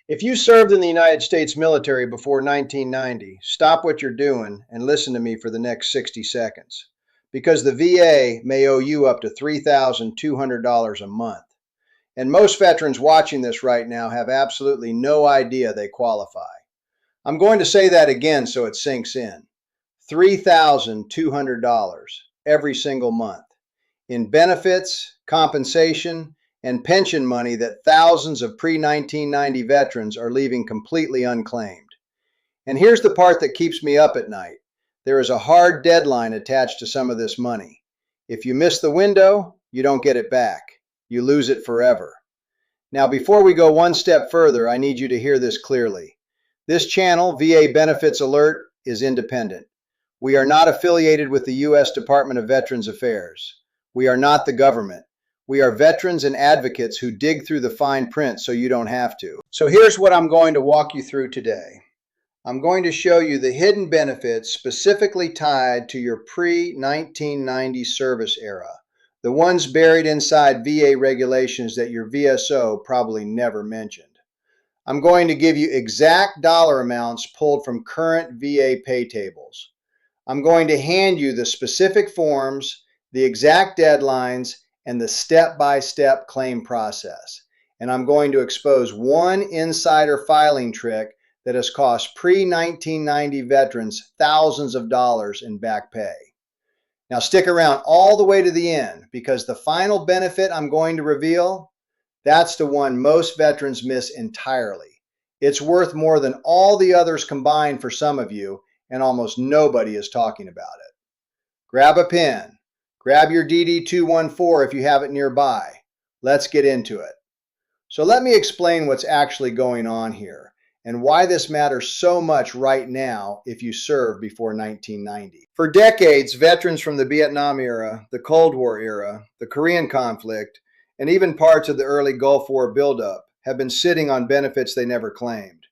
If you served in the United States military before 1990, stop what you're doing and listen to me for the next 60 seconds. Because the VA may owe you up to $3,200 a month. And most veterans watching this right now have absolutely no idea they qualify. I'm going to say that again so it sinks in. $3,200 every single month in benefits, compensation, and pension money that thousands of pre-1990 veterans are leaving completely unclaimed. And here's the part that keeps me up at night. There is a hard deadline attached to some of this money. If you miss the window, you don't get it back. You lose it forever. Now, before we go one step further, I need you to hear this clearly. This channel, VA Benefits Alert, is independent. We are not affiliated with the U.S. Department of Veterans Affairs. We are not the government. We are veterans and advocates who dig through the fine print so you don't have to. So here's what I'm going to walk you through today. I'm going to show you the hidden benefits specifically tied to your pre-1990 service era, the ones buried inside VA regulations that your VSO probably never mentioned. I'm going to give you exact dollar amounts pulled from current VA pay tables. I'm going to hand you the specific forms, the exact deadlines, and the step-by-step claim process. And I'm going to expose one insider filing trick that has cost pre-1990 veterans thousands of dollars in back pay. Now stick around all the way to the end, because the final benefit I'm going to reveal, that's the one most veterans miss entirely. It's worth more than all the others combined for some of you, and almost nobody is talking about it. Grab a pen. Grab your DD-214 if you have it nearby. Let's get into it. So let me explain what's actually going on here and why this matters so much right now if you served before 1990. For decades, veterans from the Vietnam era, the Cold War era, the Korean conflict, and even parts of the early Gulf War buildup have been sitting on benefits they never claimed.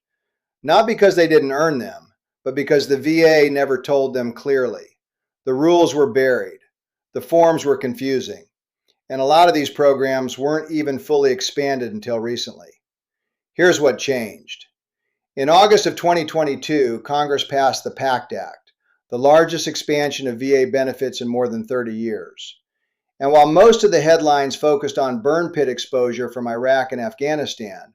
Not because they didn't earn them, but because the VA never told them clearly. The rules were buried. The forms were confusing, and a lot of these programs weren't even fully expanded until recently. Here's what changed. In August of 2022, Congress passed the PACT Act, the largest expansion of VA benefits in more than 30 years. And while most of the headlines focused on burn pit exposure from Iraq and Afghanistan,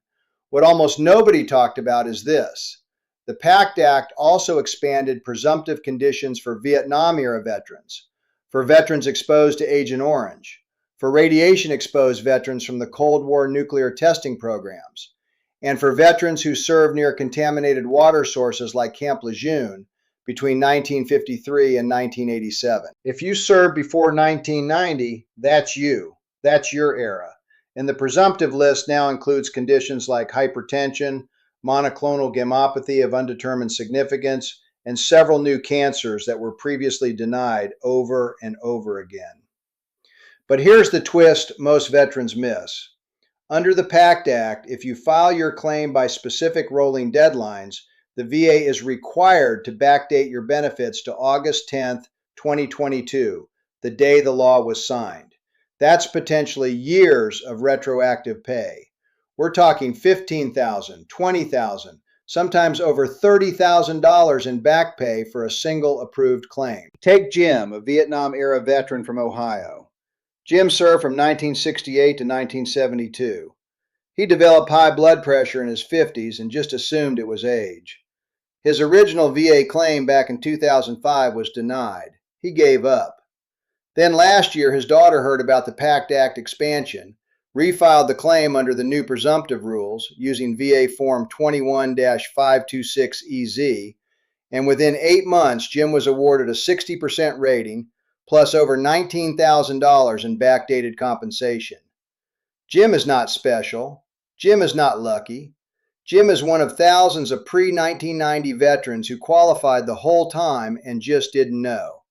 what almost nobody talked about is this. The PACT Act also expanded presumptive conditions for Vietnam-era veterans, for veterans exposed to Agent Orange, for radiation-exposed veterans from the Cold War nuclear testing programs, and for veterans who served near contaminated water sources like Camp Lejeune between 1953 and 1987. If you served before 1990, that's you. That's your era. And the presumptive list now includes conditions like hypertension, monoclonal gammopathy of undetermined significance, and several new cancers that were previously denied over and over again. But here's the twist most veterans miss. Under the PACT Act, if you file your claim by specific rolling deadlines, the VA is required to backdate your benefits to August 10th, 2022, the day the law was signed. That's potentially years of retroactive pay. We're talking $15,000, $20,000, sometimes over $30,000 in back pay for a single approved claim. Take Jim, a Vietnam-era veteran from Ohio. Jim served from 1968 to 1972. He developed high blood pressure in his 50s and just assumed it was age. His original VA claim back in 2005 was denied. He gave up. Then last year, his daughter heard about the PACT Act expansion, refiled the claim under the new presumptive rules using VA Form 21-526EZ, and within 8 months, Jim was awarded a 60% rating plus over $19,000 in backdated compensation. Jim is not special. Jim is not lucky. Jim is one of thousands of pre-1990 veterans who qualified the whole time and just didn't know.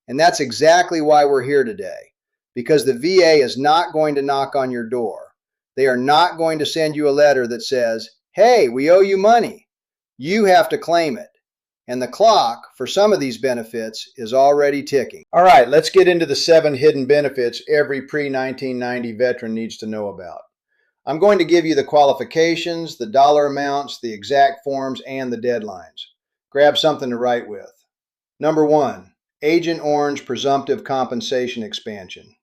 And that's exactly why we're here today, because the VA is not going to knock on your door. They are not going to send you a letter that says, hey, we owe you money. You have to claim it. And the clock for some of these benefits is already ticking. All right, let's get into the 7 hidden benefits every pre-1990 veteran needs to know about. I'm going to give you the qualifications, the dollar amounts, the exact forms, and the deadlines. Grab something to write with. Number 1, Agent Orange Presumptive Compensation Expansion.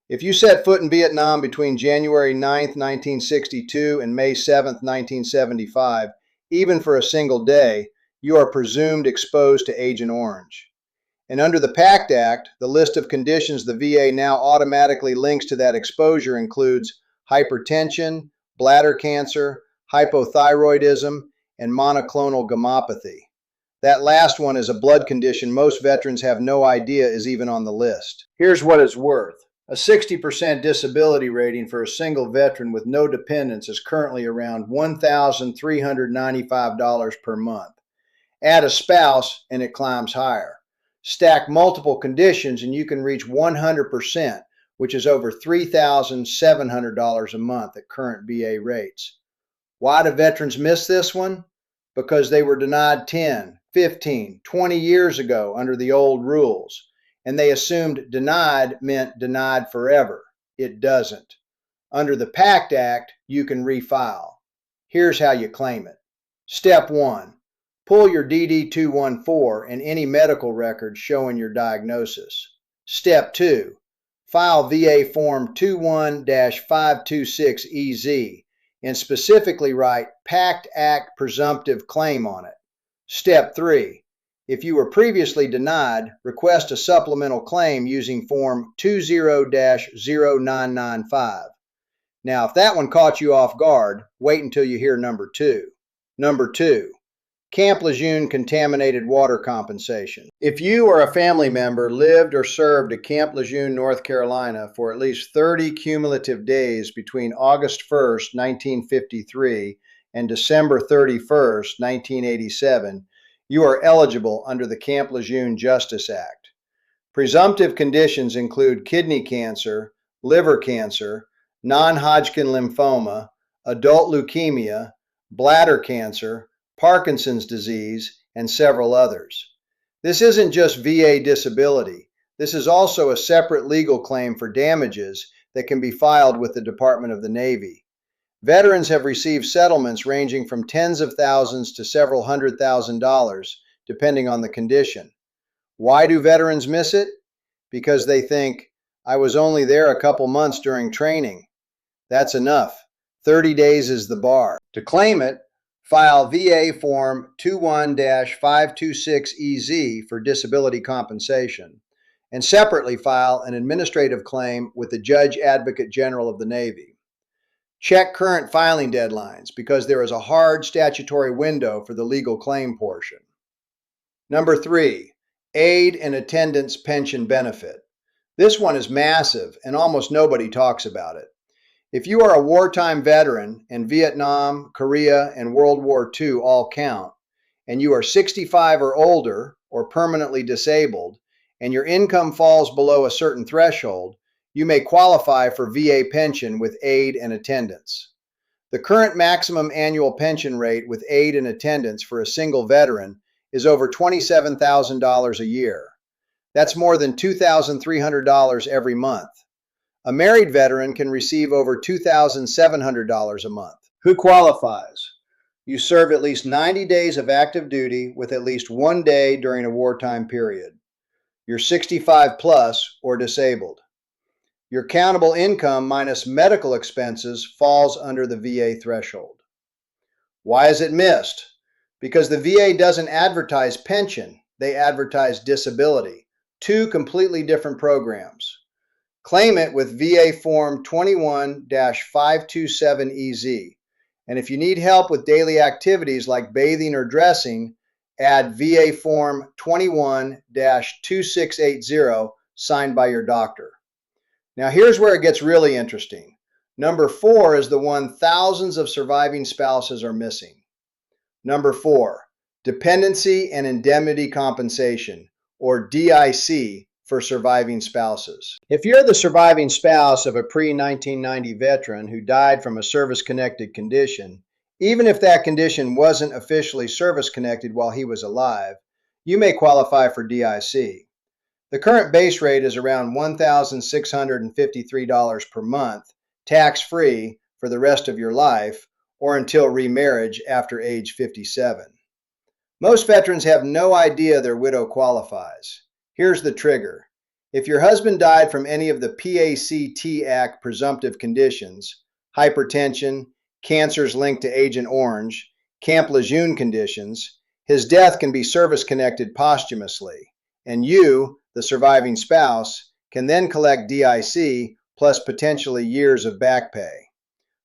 If you set foot in Vietnam between January 9, 1962 and May 7, 1975, even for a single day, you are presumed exposed to Agent Orange. And under the PACT Act, the list of conditions the VA now automatically links to that exposure includes hypertension, bladder cancer, hypothyroidism, and monoclonal gammopathy. That last one is a blood condition most veterans have no idea is even on the list. Here's what it's worth. A 60% disability rating for a single veteran with no dependents is currently around $1,395 per month. Add a spouse and it climbs higher. Stack multiple conditions and you can reach 100%, which is over $3,700 a month at current VA rates. Why do veterans miss this one? Because they were denied 10, 15, 20 years ago under the old rules. And they assumed denied meant denied forever. It doesn't. Under the PACT Act, you can refile. Here's how you claim it. Step 1. Pull your DD-214 and any medical records showing your diagnosis. Step 2. File VA Form 21-526EZ and specifically write PACT Act Presumptive Claim on it. Step 3. If you were previously denied, request a supplemental claim using Form 20-0995. Now, if that one caught you off guard, wait until you hear number 2. Number 2, Camp Lejeune Contaminated Water Compensation. If you or a family member lived or served at Camp Lejeune, North Carolina for at least 30 cumulative days between August 1st, 1953 and December 31st, 1987, you are eligible under the Camp Lejeune Justice Act. Presumptive conditions include kidney cancer, liver cancer, non-Hodgkin lymphoma, adult leukemia, bladder cancer, Parkinson's disease, and several others. This isn't just VA disability. This is also a separate legal claim for damages that can be filed with the Department of the Navy. Veterans have received settlements ranging from tens of thousands to several $100,000, depending on the condition. Why do veterans miss it? Because they think, I was only there a couple months during training. That's enough. 30 days is the bar. To claim it, file VA Form 21-526EZ for disability compensation, and separately file an administrative claim with the Judge Advocate General of the Navy. Check current filing deadlines because there is a hard statutory window for the legal claim portion. Number 3, Aid and Attendance Pension Benefit. This one is massive and almost nobody talks about it. If you are a wartime veteran and Vietnam, Korea, and World War II all count, and you are 65 or older or permanently disabled, and your income falls below a certain threshold, you may qualify for VA pension with aid and attendance. The current maximum annual pension rate with aid and attendance for a single veteran is over $27,000 a year. That's more than $2,300 every month. A married veteran can receive over $2,700 a month. Who qualifies? You serve at least 90 days of active duty with at least 1 day during a wartime period. You're 65 plus or disabled. Your countable income minus medical expenses falls under the VA threshold. Why is it missed? Because the VA doesn't advertise pension, they advertise disability, 2 completely different programs. Claim it with VA Form 21-527EZ. And if you need help with daily activities like bathing or dressing, add VA Form 21-2680 signed by your doctor. Now here's where it gets really interesting. Number 4 is the one thousands of surviving spouses are missing. Number 4, Dependency and Indemnity Compensation, or DIC, for surviving spouses. If you're the surviving spouse of a pre-1990 veteran who died from a service-connected condition, even if that condition wasn't officially service-connected while he was alive, you may qualify for DIC. The current base rate is around $1,653 per month, tax-free, for the rest of your life or until remarriage after age 57. Most veterans have no idea their widow qualifies. Here's the trigger. If your husband died from any of the PACT Act presumptive conditions, hypertension, cancers linked to Agent Orange, Camp Lejeune conditions, his death can be service-connected posthumously, and you, the surviving spouse, can then collect DIC plus potentially years of back pay.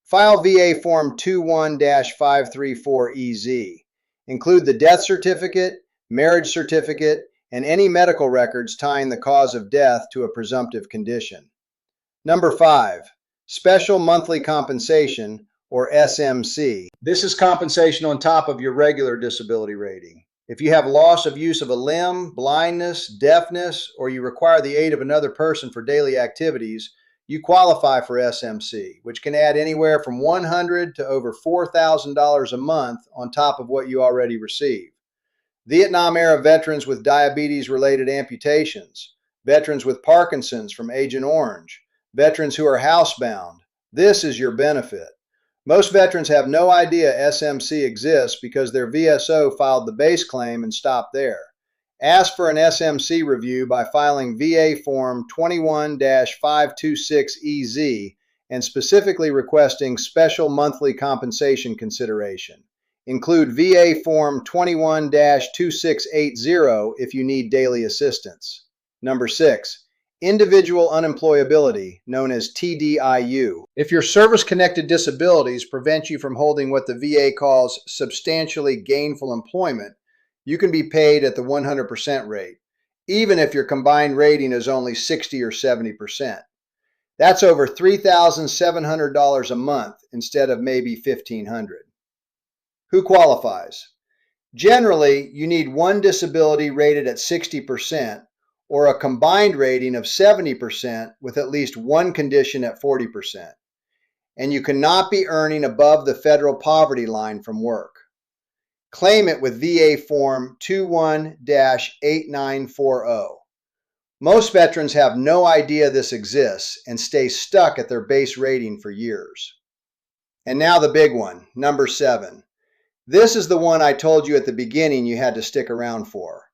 File VA Form 21-534EZ. Include the death certificate, marriage certificate, and any medical records tying the cause of death to a presumptive condition. Number 5, Special Monthly Compensation, or SMC. This is compensation on top of your regular disability rating. If you have loss of use of a limb, blindness, deafness, or you require the aid of another person for daily activities, you qualify for SMC, which can add anywhere from $100 to over $4,000 a month on top of what you already receive. Vietnam-era veterans with diabetes-related amputations, veterans with Parkinson's from Agent Orange, veterans who are housebound, this is your benefit. Most veterans have no idea SMC exists because their VSO filed the base claim and stopped there. Ask for an SMC review by filing VA Form 21-526EZ and specifically requesting special monthly compensation consideration. Include VA Form 21-2680 if you need daily assistance. Number 6. Individual unemployability, known as TDIU. If your service-connected disabilities prevent you from holding what the VA calls substantially gainful employment, you can be paid at the 100% rate, even if your combined rating is only 60 or 70%. That's over $3,700 a month instead of maybe $1,500. Who qualifies? Generally, you need one disability rated at 60%, or a combined rating of 70% with at least one condition at 40%. And you cannot be earning above the federal poverty line from work. Claim it with VA Form 21-8940. Most veterans have no idea this exists and stay stuck at their base rating for years. And now the big one, number 7. This is the one I told you at the beginning you had to stick around for.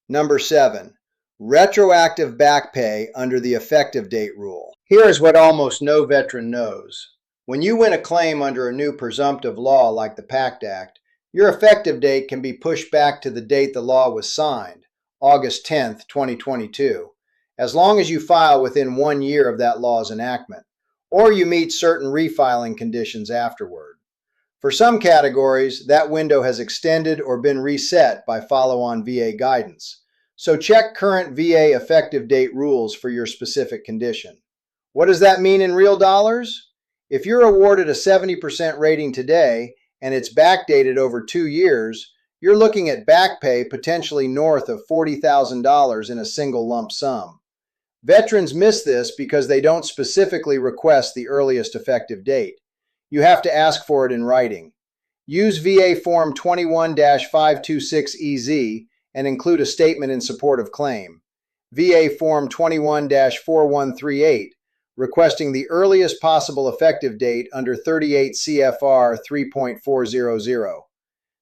Number 7. Retroactive back pay under the effective date rule. Here is what almost no veteran knows. When you win a claim under a new presumptive law like the PACT Act, your effective date can be pushed back to the date the law was signed, August 10, 2022, as long as you file within 1 year of that law's enactment, or you meet certain refiling conditions afterward. For some categories, that window has extended or been reset by follow-on VA guidance. So check current VA effective date rules for your specific condition. What does that mean in real dollars? If you're awarded a 70% rating today and it's backdated over 2 years, you're looking at back pay potentially north of $40,000 in a single lump sum. Veterans miss this because they don't specifically request the earliest effective date. You have to ask for it in writing. Use VA Form 21-526EZ and include a statement in support of claim. VA Form 21-4138, requesting the earliest possible effective date under 38 CFR 3.400.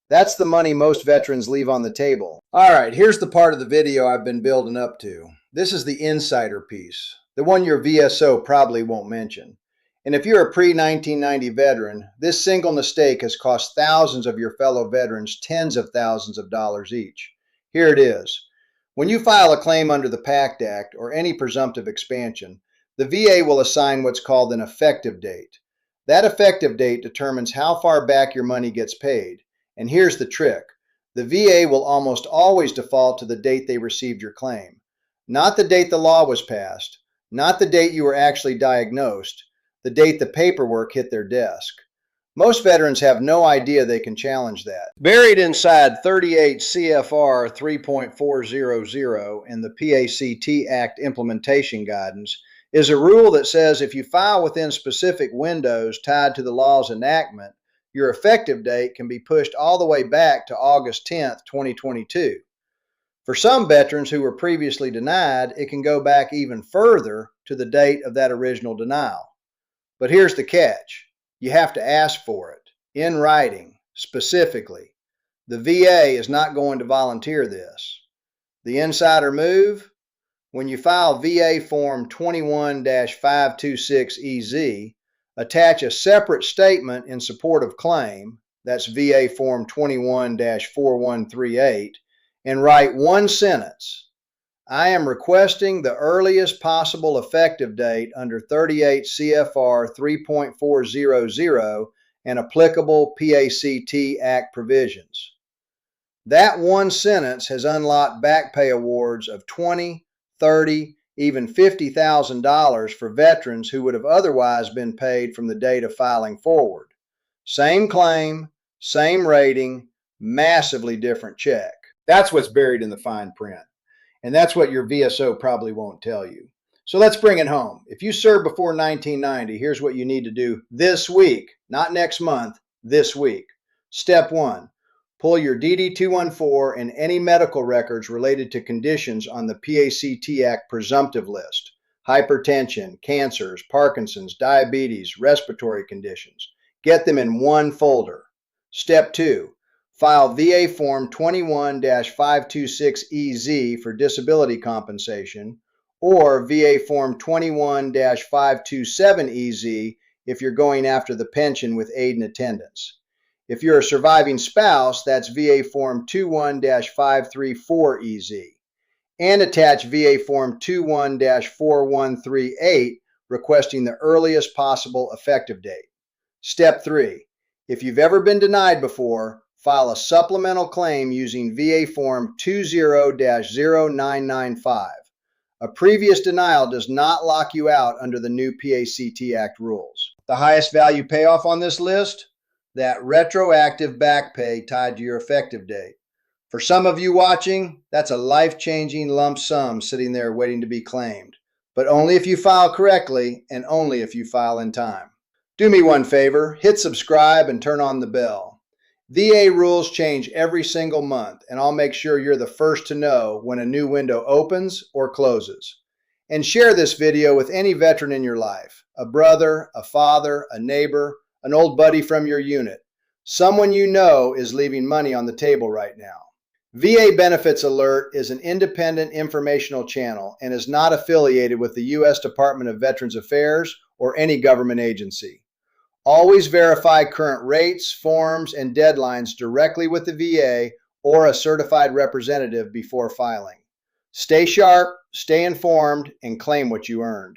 That's the money most veterans leave on the table. All right, here's the part of the video I've been building up to. This is the insider piece, the one your VSO probably won't mention. And if you're a pre-1990 veteran, this single mistake has cost thousands of your fellow veterans tens of thousands of dollars each. Here it is. When you file a claim under the PACT Act or any presumptive expansion, the VA will assign what's called an effective date. That effective date determines how far back your money gets paid. And here's the trick. The VA will almost always default to the date they received your claim. Not the date the law was passed, not the date you were actually diagnosed, the date the paperwork hit their desk. Most veterans have no idea they can challenge that. Buried inside 38 CFR 3.400 and the PACT Act implementation guidance is a rule that says if you file within specific windows tied to the law's enactment, your effective date can be pushed all the way back to August 10, 2022. For some veterans who were previously denied, it can go back even further to the date of that original denial. But here's the catch. You have to ask for it, in writing, specifically. The VA is not going to volunteer this. The insider move? When you file VA Form 21-526EZ, attach a separate statement in support of claim, that's VA Form 21-4138, and write one sentence. I am requesting the earliest possible effective date under 38 CFR 3.400 and applicable PACT Act provisions. That one sentence has unlocked back pay awards of $20,000, $30,000, even $50,000 for veterans who would have otherwise been paid from the date of filing forward. Same claim, same rating, massively different check. That's what's buried in the fine print. And that's what your VSO probably won't tell you. So let's bring it home. If you served before 1990, here's what you need to do this week, not next month, this week. Step 1. Pull your DD-214 and any medical records related to conditions on the PACT Act presumptive list. Hypertension, cancers, Parkinson's, diabetes, respiratory conditions. Get them in one folder. Step 2. File VA Form 21-526EZ for disability compensation or VA Form 21-527EZ if you're going after the pension with aid and attendance. If you're a surviving spouse, that's VA Form 21-534EZ. And attach VA Form 21-4138 requesting the earliest possible effective date. Step 3. If you've ever been denied before, file a supplemental claim using VA Form 20-0995. A previous denial does not lock you out under the new PACT Act rules. The highest value payoff on this list? That retroactive back pay tied to your effective date. For some of you watching, that's a life-changing lump sum sitting there waiting to be claimed, but only if you file correctly and only if you file in time. Do me one favor, hit subscribe and turn on the bell. VA rules change every single month, and I'll make sure you're the first to know when a new window opens or closes. And share this video with any veteran in your life, a brother, a father, a neighbor, an old buddy from your unit. Someone you know is leaving money on the table right now. VA Benefits Alert is an independent informational channel and is not affiliated with the U.S. Department of Veterans Affairs or any government agency. Always verify current rates, forms, and deadlines directly with the VA or a certified representative before filing. Stay sharp, stay informed, and claim what you earned.